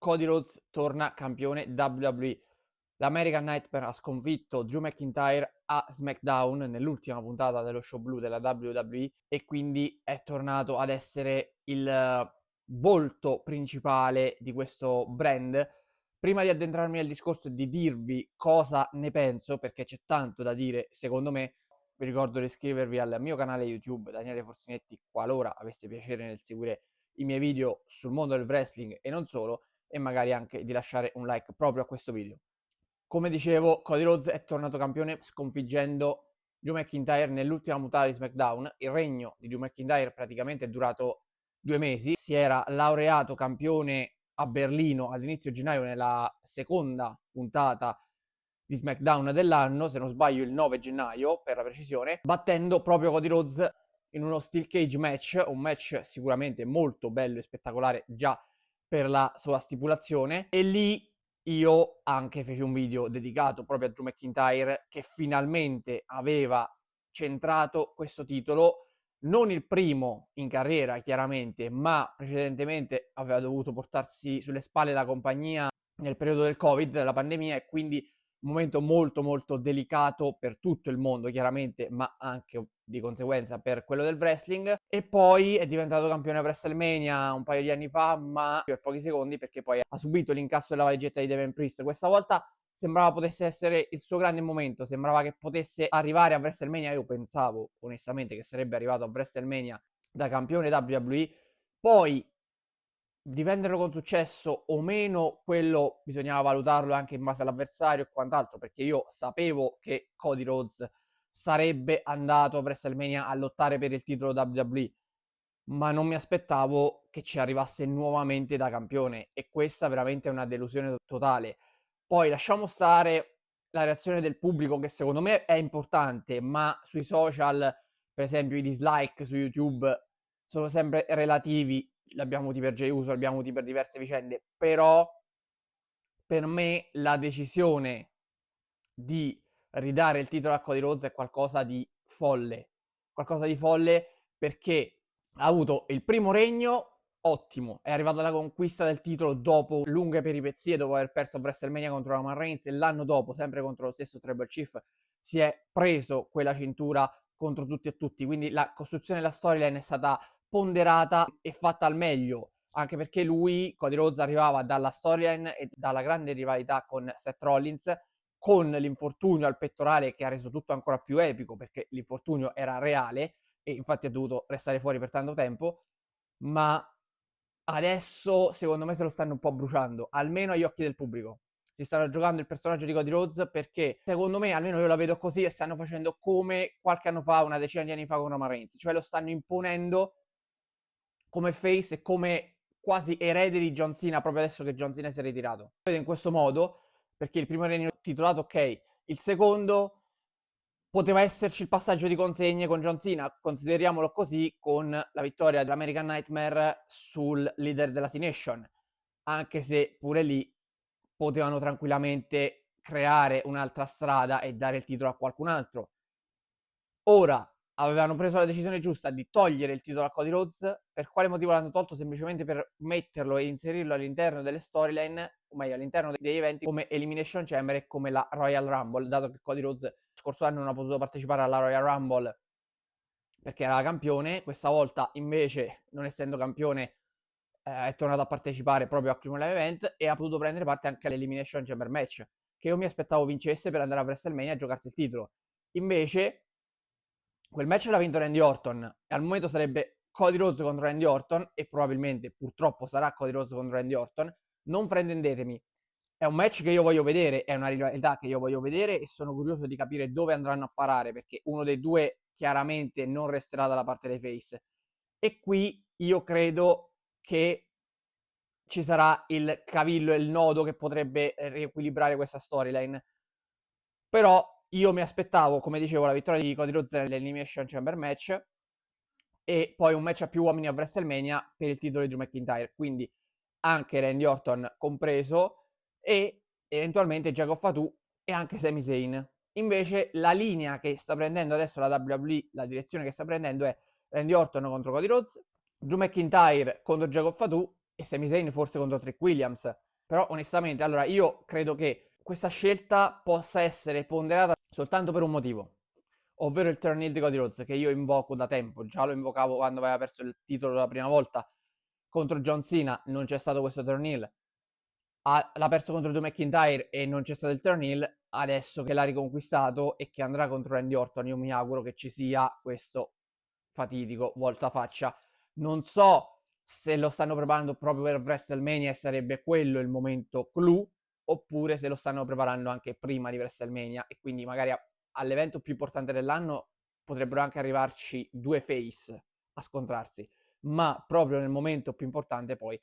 Cody Rhodes torna campione WWE. L'American Nightmare ha sconfitto Drew McIntyre a SmackDown nell'ultima puntata dello show blu della WWE e quindi è tornato ad essere il volto principale di questo brand. Prima di addentrarmi nel discorso e di dirvi cosa ne penso, perché c'è tanto da dire secondo me, vi ricordo di iscrivervi al mio canale YouTube Daniele Forsinetti qualora aveste piacere nel seguire i miei video sul mondo del wrestling e non solo, e magari anche di lasciare un like proprio a questo video. Come dicevo, Cody Rhodes è tornato campione sconfiggendo Drew McIntyre nell'ultima puntata di SmackDown. Il regno di Drew McIntyre praticamente è durato 2 mesi. Si era laureato campione a Berlino all'inizio gennaio nella seconda puntata di SmackDown dell'anno, se non sbaglio il 9 gennaio per la precisione, battendo proprio Cody Rhodes in uno Steel Cage match, un match sicuramente molto bello e spettacolare già per la sua stipulazione, e lì io anche feci un video dedicato proprio a Drew McIntyre che finalmente aveva centrato questo titolo, non il primo in carriera chiaramente, ma precedentemente aveva dovuto portarsi sulle spalle la compagnia nel periodo del Covid, della pandemia, e quindi un momento molto molto delicato per tutto il mondo chiaramente, ma anche di conseguenza per quello del wrestling. E poi è diventato campione a WrestleMania un paio di anni fa, ma per pochi secondi, perché poi ha subito l'incasso della valigetta di Damian Priest. Questa volta sembrava potesse essere il suo grande momento, sembrava che potesse arrivare a WrestleMania. Io pensavo onestamente che sarebbe arrivato a WrestleMania da campione WWE. Poi di venderlo con successo o meno, quello bisognava valutarlo anche in base all'avversario e quant'altro, perché io sapevo che Cody Rhodes sarebbe andato a WrestleMania a lottare per il titolo WWE, ma non mi aspettavo che ci arrivasse nuovamente da campione, e questa veramente è una delusione totale. Poi lasciamo stare la reazione del pubblico, che secondo me è importante, ma sui social, per esempio i dislike su YouTube, sono sempre relativi. L'abbiamo avuti per Jey Uso, l'abbiamo avuti per diverse vicende, però per me la decisione di ridare il titolo a Cody Rhodes è qualcosa di folle, perché ha avuto il primo regno ottimo, è arrivato alla conquista del titolo dopo lunghe peripezie, dopo aver perso a WrestleMania contro Roman Reigns, e l'anno dopo, sempre contro lo stesso Tribal Chief, si è preso quella cintura contro tutti e tutti, quindi la costruzione della storyline è stata ponderata e fatta al meglio, anche perché lui, Cody Rhodes, arrivava dalla storyline e dalla grande rivalità con Seth Rollins, con l'infortunio al pettorale che ha reso tutto ancora più epico, perché l'infortunio era reale e infatti ha dovuto restare fuori per tanto tempo, ma adesso secondo me se lo stanno un po' bruciando, almeno agli occhi del pubblico. Si stanno giocando il personaggio di Cody Rhodes perché, secondo me, almeno io la vedo così, e stanno facendo come qualche anno fa, una decina di anni fa con Roman Reigns, cioè lo stanno imponendo come face e come quasi erede di John Cena proprio adesso che John Cena si è ritirato. In questo modo, perché il primo regno titolato, ok, il secondo poteva esserci il passaggio di consegne con John Cena, consideriamolo così, con la vittoria dell'American Nightmare sul leader della C-Nation, anche se pure lì potevano tranquillamente creare un'altra strada e dare il titolo a qualcun altro. Ora avevano preso la decisione giusta di togliere il titolo a Cody Rhodes. Per quale motivo l'hanno tolto? Semplicemente per metterlo e inserirlo all'interno delle storyline, o meglio all'interno degli eventi come Elimination Chamber e come la Royal Rumble, dato che Cody Rhodes scorso anno non ha potuto partecipare alla Royal Rumble perché era campione. Questa volta invece, non essendo campione, è tornato a partecipare proprio al Primo Live Event e ha potuto prendere parte anche all'Elimination Chamber match, che io mi aspettavo vincesse per andare a WrestleMania a giocarsi il titolo. Invece quel match l'ha vinto Randy Orton e al momento sarebbe Cody Rhodes contro Randy Orton, e probabilmente purtroppo sarà Cody Rhodes contro Randy Orton. Non fraintendetemi, è un match che io voglio vedere, è una rivalità che io voglio vedere, e sono curioso di capire dove andranno a parare, perché uno dei due chiaramente non resterà dalla parte dei face, e qui io credo che ci sarà il cavillo e il nodo che potrebbe riequilibrare questa storyline. Però io mi aspettavo, come dicevo, la vittoria di Cody Rhodes nell'Elimination Chamber match e poi un match a più uomini a WrestleMania per il titolo di Drew McIntyre, quindi anche Randy Orton compreso, e eventualmente Jacob Fatu e anche Sami Zayn. Invece la linea che sta prendendo adesso la WWE, la direzione che sta prendendo è Randy Orton contro Cody Rhodes, Drew McIntyre contro Jacob Fatu e Sami Zayn forse contro Trick Williams. Però onestamente, allora io credo che questa scelta possa essere ponderata soltanto per un motivo, ovvero il turn heel di Cody Rhodes, che io invoco da tempo. Già lo invocavo quando aveva perso il titolo la prima volta contro John Cena, non c'è stato questo turn heel. L'ha perso contro Drew McIntyre e non c'è stato il turn heel. Adesso che l'ha riconquistato e che andrà contro Randy Orton, io mi auguro che ci sia questo fatidico voltafaccia. Non so se lo stanno preparando proprio per WrestleMania e sarebbe quello il momento clou, oppure se lo stanno preparando anche prima di WrestleMania e quindi magari all'evento più importante dell'anno potrebbero anche arrivarci due face a scontrarsi, ma proprio nel momento più importante poi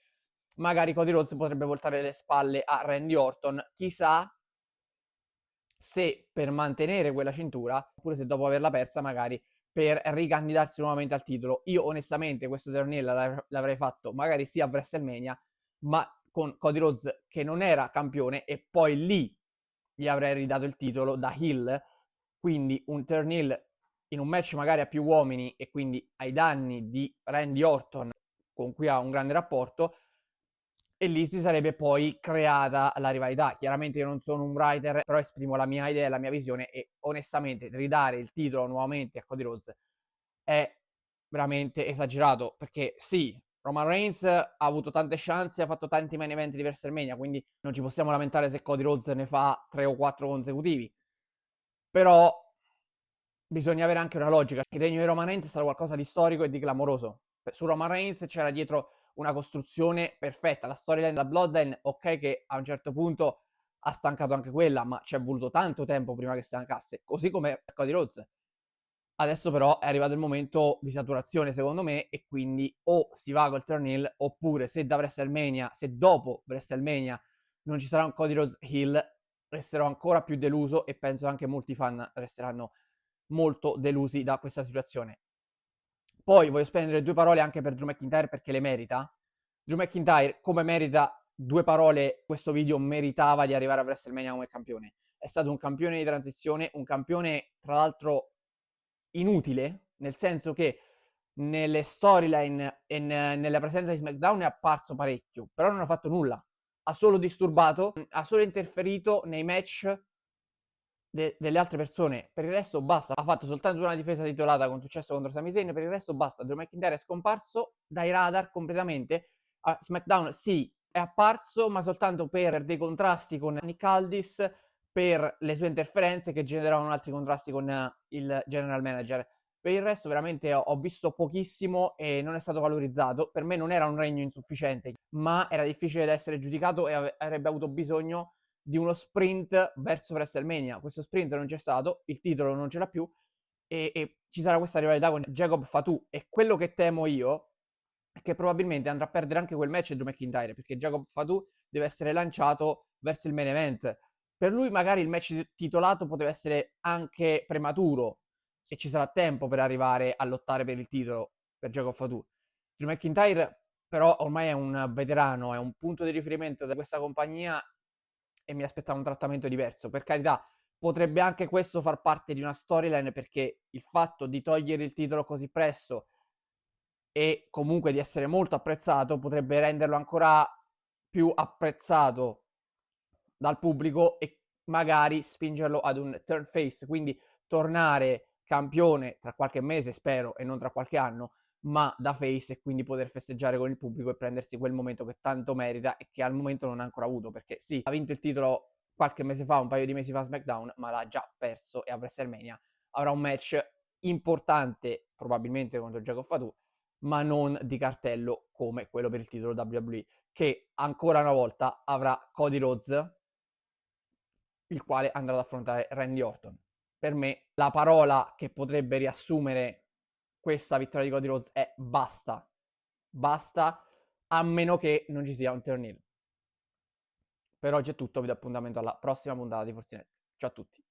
magari Cody Rhodes potrebbe voltare le spalle a Randy Orton, chissà se per mantenere quella cintura, oppure se dopo averla persa magari per ricandidarsi nuovamente al titolo. Io onestamente questo torneo l'avrei fatto magari sì a WrestleMania, ma con Cody Rhodes che non era campione e poi lì gli avrei ridato il titolo da heel, quindi un turn heel in un match magari a più uomini e quindi ai danni di Randy Orton con cui ha un grande rapporto, e lì si sarebbe poi creata la rivalità. Chiaramente io non sono un writer, però esprimo la mia idea e la mia visione e onestamente ridare il titolo nuovamente a Cody Rhodes è veramente esagerato, perché sì, Roman Reigns ha avuto tante chance, ha fatto tanti main event di WrestleMania, quindi non ci possiamo lamentare se Cody Rhodes ne fa 3 o 4 consecutivi. Però bisogna avere anche una logica. Il regno di Roman Reigns è stato qualcosa di storico e di clamoroso. Su Roman Reigns c'era dietro una costruzione perfetta. La storyline della Bloodline, ok, che a un certo punto ha stancato anche quella, ma ci è voluto tanto tempo prima che stancasse, così come Cody Rhodes. Adesso però è arrivato il momento di saturazione, secondo me, e quindi o si va col turn heel, oppure se da WrestleMania, se dopo WrestleMania non ci sarà un Cody Rhodes heel, resterò ancora più deluso e penso anche molti fan resteranno molto delusi da questa situazione. Poi voglio spendere due parole anche per Drew McIntyre perché le merita. Drew McIntyre, come merita due parole, questo video meritava di arrivare a WrestleMania come campione. È stato un campione di transizione, un campione tra l'altro inutile, nel senso che nelle storyline e nella presenza di SmackDown è apparso parecchio, però non ha fatto nulla. Ha solo disturbato, ha solo interferito nei match delle altre persone. Per il resto basta. Ha fatto soltanto una difesa titolata con successo contro Sami Zayn. Per il resto basta. Drew McIntyre è scomparso dai radar completamente. A SmackDown sì, è apparso, ma soltanto per dei contrasti con Nick Aldis, per le sue interferenze che generavano altri contrasti con il general manager. Per il resto veramente ho visto pochissimo e non è stato valorizzato. Per me non era un regno insufficiente, ma era difficile da essere giudicato e avrebbe avuto bisogno di uno sprint verso WrestleMania. Questo sprint non c'è stato, il titolo non ce l'ha più e ci sarà questa rivalità con Jacob Fatu. E quello che temo io è che probabilmente andrà a perdere anche quel match Drew McIntyre, perché Jacob Fatu deve essere lanciato verso il main event. Per lui magari il match titolato poteva essere anche prematuro e ci sarà tempo per arrivare a lottare per il titolo per Jacob Fatu. Drew McIntyre però ormai è un veterano, è un punto di riferimento da questa compagnia e mi aspettavo un trattamento diverso. Per carità, potrebbe anche questo far parte di una storyline perché il fatto di togliere il titolo così presto e comunque di essere molto apprezzato potrebbe renderlo ancora più apprezzato dal pubblico e magari spingerlo ad un turn face, quindi tornare campione tra qualche mese, spero, e non tra qualche anno, ma da face e quindi poter festeggiare con il pubblico e prendersi quel momento che tanto merita e che al momento non ha ancora avuto, perché sì, ha vinto il titolo qualche mese fa, un paio di mesi fa a SmackDown, ma l'ha già perso e a WrestleMania avrà un match importante, probabilmente contro Jacob Fatu, ma non di cartello come quello per il titolo WWE, che ancora una volta avrà Cody Rhodes, il quale andrà ad affrontare Randy Orton. Per me la parola che potrebbe riassumere questa vittoria di Cody Rhodes è basta. Basta, a meno che non ci sia un turn heel. Per oggi è tutto, vi do appuntamento alla prossima puntata di Forzinet. Ciao a tutti.